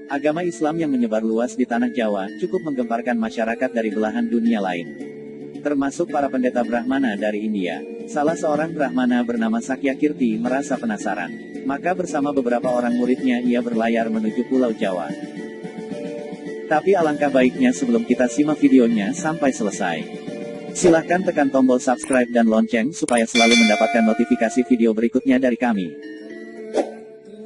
Agama Islam yang menyebar luas di tanah Jawa cukup menggemparkan masyarakat dari belahan dunia lain, termasuk para pendeta Brahmana dari India. Salah seorang Brahmana bernama Sakyakirti merasa penasaran. Maka bersama beberapa orang muridnya ia berlayar menuju Pulau Jawa. Tapi alangkah baiknya sebelum kita simak videonya sampai selesai, silahkan tekan tombol subscribe dan lonceng supaya selalu mendapatkan notifikasi video berikutnya dari kami.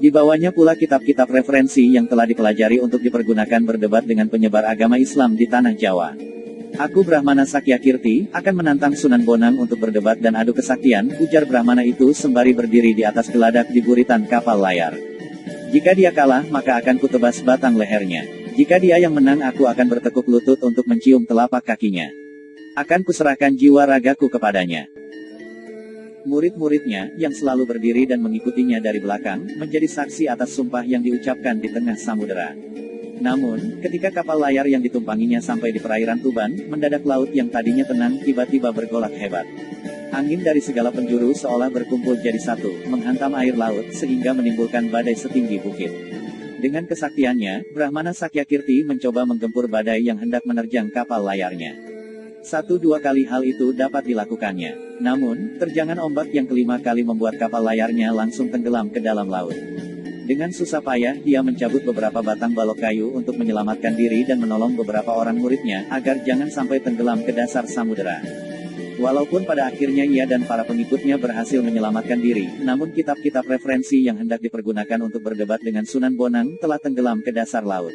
Di bawahnya pula kitab-kitab referensi yang telah dipelajari untuk dipergunakan berdebat dengan penyebar agama Islam di tanah Jawa. Aku Brahmana Sakyakirti akan menantang Sunan Bonang untuk berdebat dan adu kesaktian, ujar Brahmana itu sembari berdiri di atas geladak di buritan kapal layar. Jika dia kalah, maka akan kutebas batang lehernya. Jika dia yang menang, aku akan bertekuk lutut untuk mencium telapak kakinya. Akan kuserahkan jiwa ragaku kepadanya. Murid-muridnya, yang selalu berdiri dan mengikutinya dari belakang, menjadi saksi atas sumpah yang diucapkan di tengah samudera. Namun, ketika kapal layar yang ditumpanginya sampai di perairan Tuban, mendadak laut yang tadinya tenang tiba-tiba bergolak hebat. Angin dari segala penjuru seolah berkumpul jadi satu, menghantam air laut, sehingga menimbulkan badai setinggi bukit. Dengan kesaktiannya, Brahmana Sakyakirti mencoba menggempur badai yang hendak menerjang kapal layarnya. 1-2 kali hal itu dapat dilakukannya. Namun, terjangan ombak yang kelima kali membuat kapal layarnya langsung tenggelam ke dalam laut. Dengan susah payah, dia mencabut beberapa batang balok kayu untuk menyelamatkan diri dan menolong beberapa orang muridnya, agar jangan sampai tenggelam ke dasar samudera. Walaupun pada akhirnya ia dan para pengikutnya berhasil menyelamatkan diri, namun kitab-kitab referensi yang hendak dipergunakan untuk berdebat dengan Sunan Bonang telah tenggelam ke dasar laut.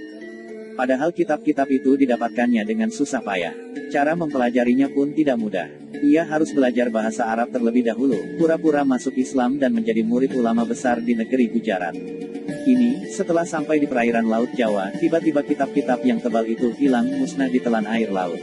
Padahal kitab-kitab itu didapatkannya dengan susah payah. Cara mempelajarinya pun tidak mudah. Ia harus belajar bahasa Arab terlebih dahulu, pura-pura masuk Islam dan menjadi murid ulama besar di negeri Gujarat. Kini, setelah sampai di perairan Laut Jawa, tiba-tiba kitab-kitab yang tebal itu hilang musnah di telan air laut.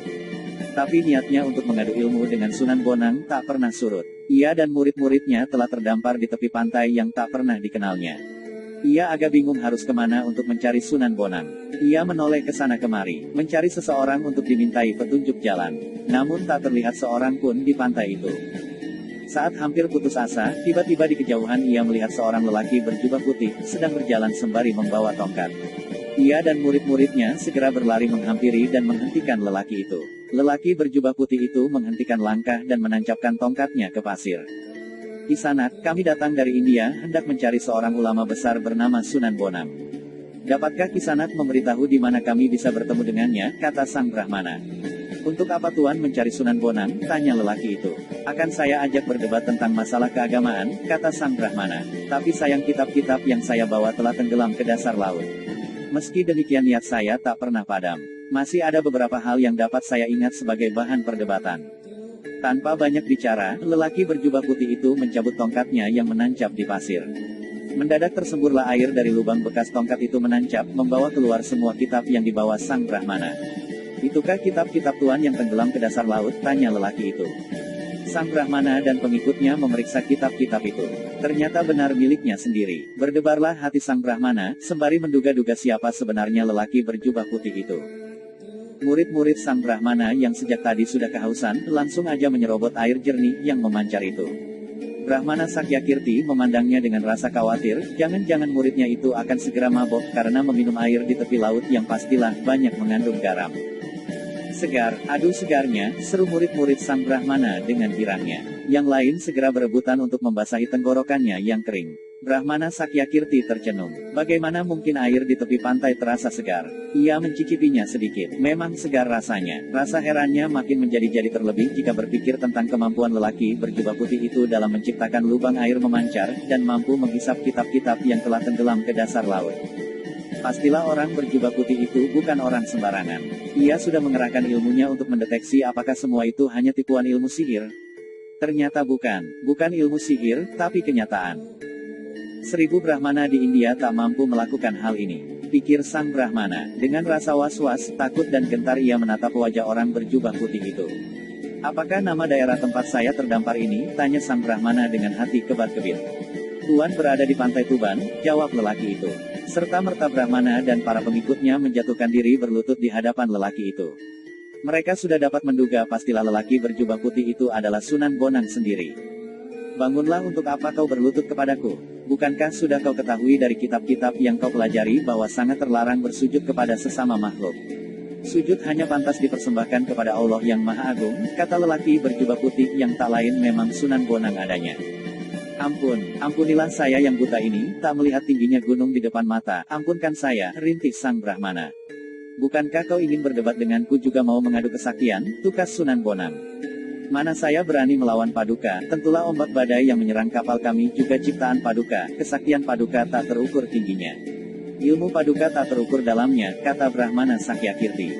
Tapi niatnya untuk mengadu ilmu dengan Sunan Bonang tak pernah surut. Ia dan murid-muridnya telah terdampar di tepi pantai yang tak pernah dikenalnya. Ia agak bingung harus kemana untuk mencari Sunan Bonang. Ia menoleh ke sana kemari, mencari seseorang untuk dimintai petunjuk jalan. Namun tak terlihat seorang pun di pantai itu. Saat hampir putus asa, tiba-tiba di kejauhan ia melihat seorang lelaki berjubah putih, sedang berjalan sembari membawa tongkat. Ia dan murid-muridnya segera berlari menghampiri dan menghentikan lelaki itu. Lelaki berjubah putih itu menghentikan langkah dan menancapkan tongkatnya ke pasir. Kisanak, kami datang dari India, hendak mencari seorang ulama besar bernama Sunan Bonang. Dapatkah Kisanak memberitahu di mana kami bisa bertemu dengannya, kata sang Brahmana. Untuk apa Tuan mencari Sunan Bonang, tanya lelaki itu. Akan saya ajak berdebat tentang masalah keagamaan, kata sang Brahmana. Tapi sayang kitab-kitab yang saya bawa telah tenggelam ke dasar laut. Meski demikian niat saya tak pernah padam. Masih ada beberapa hal yang dapat saya ingat sebagai bahan perdebatan. Tanpa banyak bicara, lelaki berjubah putih itu mencabut tongkatnya yang menancap di pasir. Mendadak tersemburlah air dari lubang bekas tongkat itu menancap, membawa keluar semua kitab yang dibawa sang Brahmana. Itukah kitab-kitab Tuan yang tenggelam ke dasar laut? Tanya lelaki itu. Sang Brahmana dan pengikutnya memeriksa kitab-kitab itu. Ternyata benar miliknya sendiri. Berdebarlah hati sang Brahmana, sembari menduga-duga siapa sebenarnya lelaki berjubah putih itu. Murid-murid sang Brahmana yang sejak tadi sudah kehausan, langsung aja menyerobot air jernih yang memancar itu. Brahmana Sakyakirti memandangnya dengan rasa khawatir, jangan-jangan muridnya itu akan segera mabok karena meminum air di tepi laut yang pastilah banyak mengandung garam. Segar, aduh segarnya, seru murid-murid sang Brahmana dengan girangnya. Yang lain segera berebutan untuk membasahi tenggorokannya yang kering. Brahmana Sakyakirti tercenung. Bagaimana mungkin air di tepi pantai terasa segar? Ia mencicipinya sedikit. Memang segar rasanya. Rasa herannya makin menjadi-jadi terlebih jika berpikir tentang kemampuan lelaki berjubah putih itu dalam menciptakan lubang air memancar, dan mampu menghisap kitab-kitab yang telah tenggelam ke dasar laut. Pastilah orang berjubah putih itu bukan orang sembarangan. Ia sudah mengerahkan ilmunya untuk mendeteksi apakah semua itu hanya tipuan ilmu sihir. Ternyata bukan ilmu sihir, tapi kenyataan. 1000 Brahmana di India tak mampu melakukan hal ini, pikir sang Brahmana. Dengan rasa was-was, takut dan gentar ia menatap wajah orang berjubah putih itu. Apakah nama daerah tempat saya terdampar ini? Tanya sang Brahmana dengan hati kebat-kebit. Tuan berada di pantai Tuban, jawab lelaki itu. Serta-merta Brahmana dan para pengikutnya menjatuhkan diri berlutut di hadapan lelaki itu. Mereka sudah dapat menduga pastilah lelaki berjubah putih itu adalah Sunan Bonang sendiri. Bangunlah, untuk apa kau berlutut kepadaku? Bukankah sudah kau ketahui dari kitab-kitab yang kau pelajari bahwa sangat terlarang bersujud kepada sesama makhluk? Sujud hanya pantas dipersembahkan kepada Allah yang Maha Agung, kata lelaki berjubah putih yang tak lain memang Sunan Bonang adanya. Ampunilah saya yang buta ini, tak melihat tingginya gunung di depan mata, ampunkan saya, rintih sang Brahmana. Bukankah kau ingin berdebat denganku juga mau mengadu kesaktian, tukas Sunan Bonang? Mana saya berani melawan Paduka, tentulah ombak badai yang menyerang kapal kami juga ciptaan Paduka, kesaktian Paduka tak terukur tingginya. Ilmu Paduka tak terukur dalamnya, kata Brahmana Sakyakirti.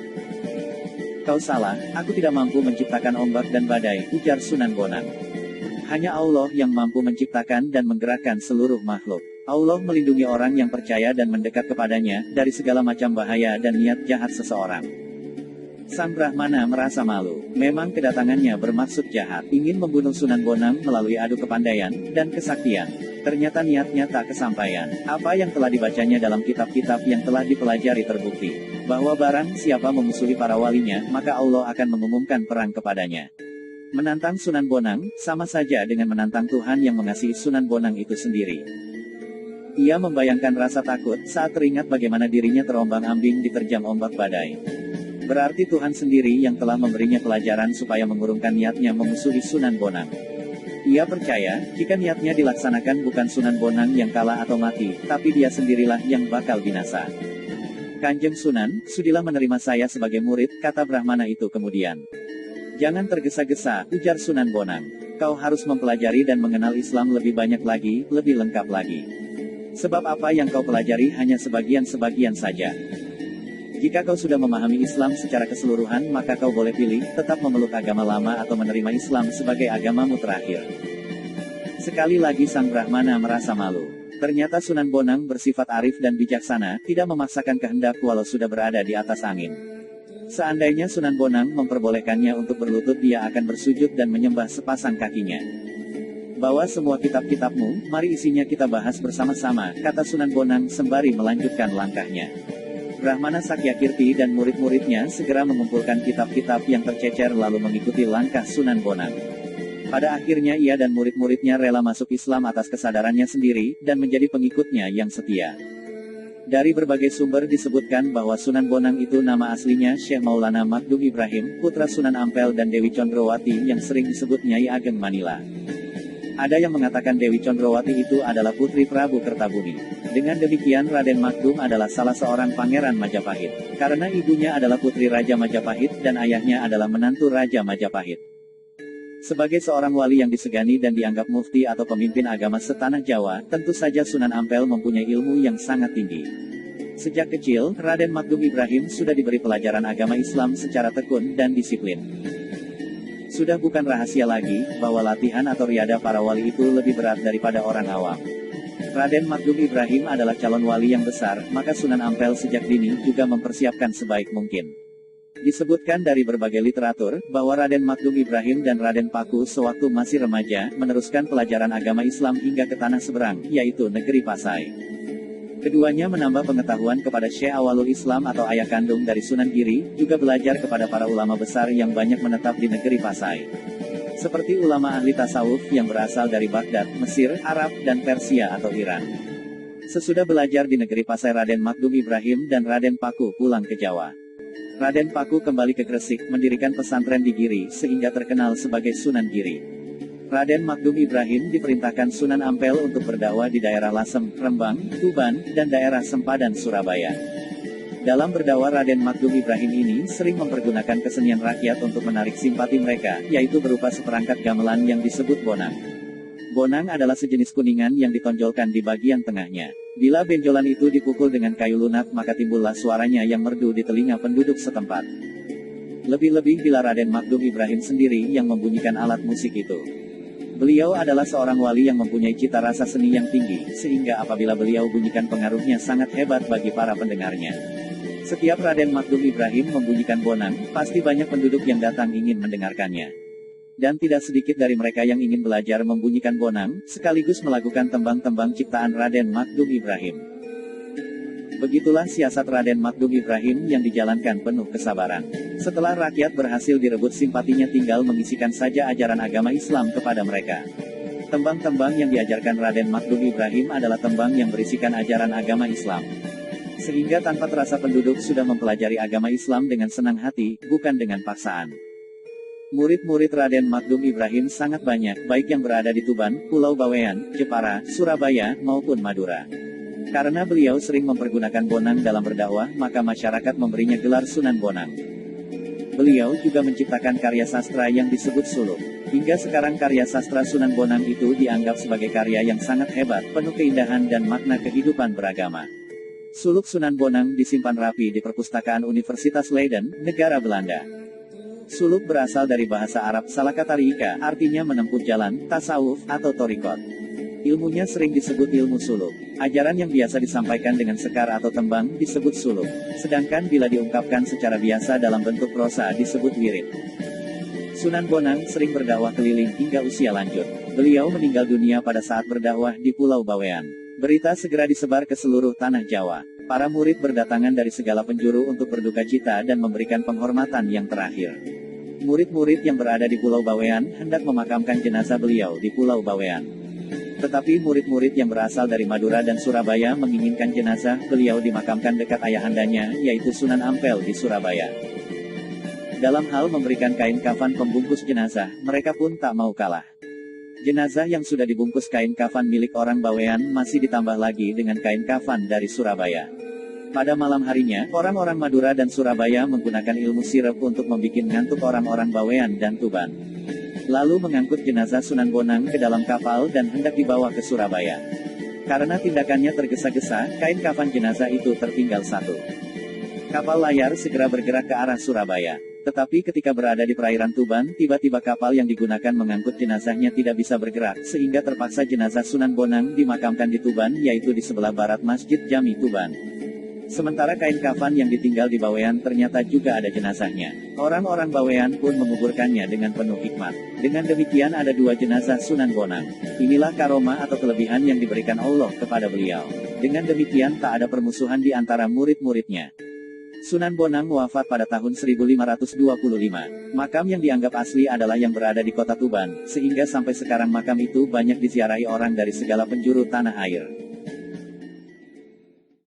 Kau salah, aku tidak mampu menciptakan ombak dan badai, ujar Sunan Bonang. Hanya Allah yang mampu menciptakan dan menggerakkan seluruh makhluk. Allah melindungi orang yang percaya dan mendekat kepadanya, dari segala macam bahaya dan niat jahat seseorang. Sang Brahmana merasa malu. Memang kedatangannya bermaksud jahat, ingin membunuh Sunan Bonang melalui adu kepandaian dan kesaktian. Ternyata niatnya tak kesampaian. Apa yang telah dibacanya dalam kitab-kitab yang telah dipelajari terbukti, bahwa barang siapa memusuhi para walinya, maka Allah akan mengumumkan perang kepadanya. Menantang Sunan Bonang, sama saja dengan menantang Tuhan yang mengasihi Sunan Bonang itu sendiri. Ia membayangkan rasa takut saat teringat bagaimana dirinya terombang-ambing diterjang ombak badai. Berarti Tuhan sendiri yang telah memberinya pelajaran supaya mengurungkan niatnya memusuhi Sunan Bonang. Ia percaya, jika niatnya dilaksanakan bukan Sunan Bonang yang kalah atau mati, tapi dia sendirilah yang bakal binasa. Kanjeng Sunan, sudilah menerima saya sebagai murid, kata Brahmana itu kemudian. Jangan tergesa-gesa, ujar Sunan Bonang. Kau harus mempelajari dan mengenal Islam lebih banyak lagi, lebih lengkap lagi. Sebab apa yang kau pelajari hanya sebagian-sebagian saja. Jika kau sudah memahami Islam secara keseluruhan, maka kau boleh pilih, tetap memeluk agama lama atau menerima Islam sebagai agamamu terakhir. Sekali lagi sang Brahmana merasa malu. Ternyata Sunan Bonang bersifat arif dan bijaksana, tidak memaksakan kehendak walau sudah berada di atas angin. Seandainya Sunan Bonang memperbolehkannya untuk berlutut, dia akan bersujud dan menyembah sepasang kakinya. Bawa semua kitab-kitabmu, mari isinya kita bahas bersama-sama, kata Sunan Bonang sembari melanjutkan langkahnya. Brahmana Sakyakirti dan murid-muridnya segera mengumpulkan kitab-kitab yang tercecer lalu mengikuti langkah Sunan Bonang. Pada akhirnya ia dan murid-muridnya rela masuk Islam atas kesadarannya sendiri, dan menjadi pengikutnya yang setia. Dari berbagai sumber disebutkan bahwa Sunan Bonang itu nama aslinya Syekh Maulana Magdum Ibrahim, putra Sunan Ampel dan Dewi Condrowati yang sering disebut Nyai Ageng Manila. Ada yang mengatakan Dewi Condrowati itu adalah putri Prabu Kertabumi. Dengan demikian Raden Magdum adalah salah seorang pangeran Majapahit, karena ibunya adalah putri Raja Majapahit dan ayahnya adalah menantu Raja Majapahit. Sebagai seorang wali yang disegani dan dianggap mufti atau pemimpin agama setanah Jawa, tentu saja Sunan Ampel mempunyai ilmu yang sangat tinggi. Sejak kecil, Raden Magdum Ibrahim sudah diberi pelajaran agama Islam secara tekun dan disiplin. Sudah bukan rahasia lagi, bahwa latihan atau riada para wali itu lebih berat daripada orang awam. Raden Magdum Ibrahim adalah calon wali yang besar, maka Sunan Ampel sejak dini juga mempersiapkan sebaik mungkin. Disebutkan dari berbagai literatur, bahwa Raden Magdum Ibrahim dan Raden Paku sewaktu masih remaja, meneruskan pelajaran agama Islam hingga ke tanah seberang, yaitu negeri Pasai. Keduanya menambah pengetahuan kepada Syekh Awalul Islam atau ayah kandung dari Sunan Giri, juga belajar kepada para ulama besar yang banyak menetap di negeri Pasai. Seperti ulama ahli tasawuf yang berasal dari Baghdad, Mesir, Arab, dan Persia atau Iran. Sesudah belajar di negeri Pasai, Raden Magdum Ibrahim dan Raden Paku pulang ke Jawa. Raden Paku kembali ke Gresik, mendirikan pesantren di Giri, sehingga terkenal sebagai Sunan Giri. Raden Magdum Ibrahim diperintahkan Sunan Ampel untuk berdakwah di daerah Lasem, Rembang, Tuban, dan daerah Sempadan, Surabaya. Dalam berdakwah Raden Magdum Ibrahim ini sering mempergunakan kesenian rakyat untuk menarik simpati mereka, yaitu berupa seperangkat gamelan yang disebut bonang. Bonang adalah sejenis kuningan yang ditonjolkan di bagian tengahnya. Bila benjolan itu dipukul dengan kayu lunak, maka timbullah suaranya yang merdu di telinga penduduk setempat. Lebih-lebih bila Raden Magdum Ibrahim sendiri yang membunyikan alat musik itu. Beliau adalah seorang wali yang mempunyai cita rasa seni yang tinggi, sehingga apabila beliau bunyikan pengaruhnya sangat hebat bagi para pendengarnya. Setiap Raden Magdum Ibrahim membunyikan bonang, pasti banyak penduduk yang datang ingin mendengarkannya. Dan tidak sedikit dari mereka yang ingin belajar membunyikan bonang, sekaligus melakukan tembang-tembang ciptaan Raden Magdum Ibrahim. Begitulah siasat Raden Magdum Ibrahim yang dijalankan penuh kesabaran. Setelah rakyat berhasil direbut simpatinya, tinggal mengisikan saja ajaran agama Islam kepada mereka. Tembang-tembang yang diajarkan Raden Makdum Ibrahim adalah tembang yang berisikan ajaran agama Islam. Sehingga tanpa terasa penduduk sudah mempelajari agama Islam dengan senang hati, bukan dengan paksaan. Murid-murid Raden Makdum Ibrahim sangat banyak, baik yang berada di Tuban, Pulau Bawean, Jepara, Surabaya, maupun Madura. Karena beliau sering mempergunakan Bonang dalam berdakwah, maka masyarakat memberinya gelar Sunan Bonang. Beliau juga menciptakan karya sastra yang disebut suluk. Hingga sekarang karya sastra Sunan Bonang itu dianggap sebagai karya yang sangat hebat, penuh keindahan dan makna kehidupan beragama. Suluk Sunan Bonang disimpan rapi di perpustakaan Universitas Leiden, negara Belanda. Suluk berasal dari bahasa Arab salakatarika, artinya menempuh jalan, tasawuf, atau torikot. Ilmunya sering disebut ilmu suluk. Ajaran yang biasa disampaikan dengan sekar atau tembang disebut suluk. Sedangkan bila diungkapkan secara biasa dalam bentuk prosa disebut wirid. Sunan Bonang sering berdakwah keliling hingga usia lanjut. Beliau meninggal dunia pada saat berdakwah di Pulau Bawean. Berita segera disebar ke seluruh tanah Jawa. Para murid berdatangan dari segala penjuru untuk berduka cita dan memberikan penghormatan yang terakhir. Murid-murid yang berada di Pulau Bawean hendak memakamkan jenazah beliau di Pulau Bawean. Tetapi murid-murid yang berasal dari Madura dan Surabaya menginginkan jenazah beliau dimakamkan dekat ayahandanya, yaitu Sunan Ampel di Surabaya. Dalam hal memberikan kain kafan pembungkus jenazah, mereka pun tak mau kalah. Jenazah yang sudah dibungkus kain kafan milik orang Bawean masih ditambah lagi dengan kain kafan dari Surabaya. Pada malam harinya, orang-orang Madura dan Surabaya menggunakan ilmu sirep untuk membuat ngantuk orang-orang Bawean dan Tuban. Lalu mengangkut jenazah Sunan Bonang ke dalam kapal dan hendak dibawa ke Surabaya. Karena tindakannya tergesa-gesa, kain kafan jenazah itu tertinggal satu. Kapal layar segera bergerak ke arah Surabaya. Tetapi ketika berada di perairan Tuban, tiba-tiba kapal yang digunakan mengangkut jenazahnya tidak bisa bergerak, sehingga terpaksa jenazah Sunan Bonang dimakamkan di Tuban, yaitu di sebelah barat Masjid Jami Tuban. Sementara kain kafan yang ditinggal di Bawean ternyata juga ada jenazahnya. Orang-orang Bawean pun menguburkannya dengan penuh hikmat. Dengan demikian ada dua jenazah Sunan Bonang. Inilah karomah atau kelebihan yang diberikan Allah kepada beliau. Dengan demikian tak ada permusuhan di antara murid-muridnya. Sunan Bonang wafat pada tahun 1525. Makam yang dianggap asli adalah yang berada di kota Tuban, sehingga sampai sekarang makam itu banyak diziarahi orang dari segala penjuru tanah air.